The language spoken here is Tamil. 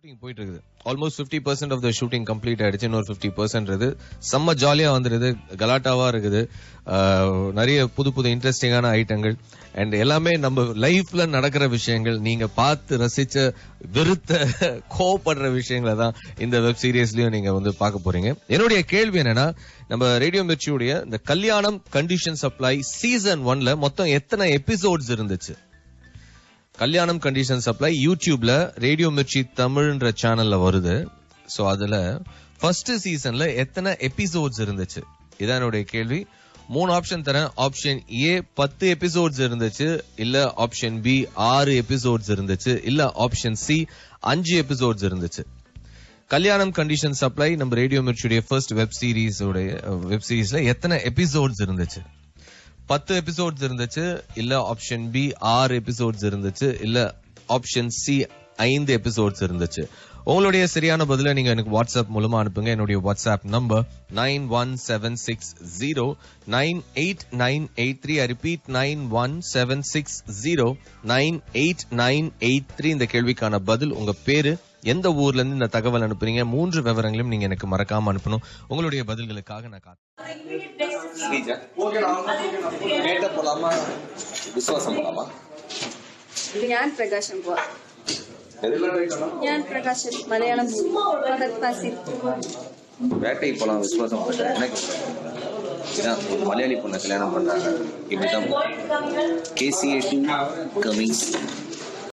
ஷூட்டிங் போயிட்டு இருக்குது. Almost 50% of the shooting complete ஆயிடுச்சு. இன்னொரு 50% இருக்குது. செம்ம ஜாலியா வந்துருது, கலாட்டாவா இருக்குது. நிறைய புது புது இன்ட்ரெஸ்டிங்கான ஐட்டங்கள் அண்ட் எல்லாமே நம்ம லைஃப்ல நடக்கிற விஷயங்கள், நீங்க பார்த்து ரசிச்ச வெறுத்த கோவப்படுற விஷயங்களை தான் இந்த வெப் சீரிஸ்லயும் நீங்க வந்து பார்க்க போறீங்க. என்னுடைய கேள்வி என்னன்னா, நம்ம ரேடியோ மிர்ச்சியுடைய இந்த கல்யாணம் கண்டிஷன் சப்ளை சீசன் 1ல மொத்தம் எத்தனை எபிசோட்ஸ் இருந்துச்சு? கல்யாணம் கண்டிஷன் சப்ளை யூடியூப்ல ரேடியோ மிர்ச்சி தமிழ்ன்ற சேனல்ல வருது. சோ அதுல ஃபர்ஸ்ட் சீசன்ல எத்தனை எபிசோட்ஸ் இருந்துச்சு? இதான் என்னுடைய கேள்வி. 3 ஆப்ஷன் தரேன். ஆப்ஷன் ஏ 10 எபிசோட்ஸ் இருந்துச்சு, இல்ல ஆப்ஷன் பி 6 எபிசோட்ஸ் இருந்துச்சு, இல்ல ஆப்ஷன் சி 5 எபிசோட்ஸ் இருந்துச்சு. கல்யாணம் கண்டிஷன் சப்ளை நம்ம ரேடியோ மிர்ச்சியுடைய ஃபர்ஸ்ட் வெப் சீரிஸ்ல எத்தனை எபிசோட்ஸ் இருந்துச்சு? 10 எபிசோட்ஸ் இருந்துச்சு, இல்ல ஆப்ஷன் பி 6 எபிசோட்ஸ் இருந்துச்சு, இல்ல ஆப்ஷன் சி 5 எபிசோட்ஸ் இருந்துச்சு. உங்களுடைய சரியான பதில நீங்க எனக்கு வாட்ஸ்அப் மூலமா அனுப்புங்க. என்னுடைய வாட்ஸ்அப் நம்பர் 9176098983. I repeat 9176098983. இந்த கேள்விக்கான பதில், உங்க பேரு, எந்த ஊர்ல இருந்து இந்த தகவல் அனுப்புறீங்க, 3 விவரங்களையும் நீங்க எனக்கு மறக்காம அனுப்பணும். உங்களுடைய பதில்களுக்காக நான் போலாமா, விசுவாசம் போலாமா? ഞാൻ പ്രകാശം പോവാ. ഞാൻ പ്രകാശം മലയാളം வேட்டை போலாம், விசுவாசம் போட்டேன். எனக்கு ஒரு மலையாளி பொண்ணை கல்யாணம் பண்றாங்க. இப்படிதான் KCA2 கமிங்.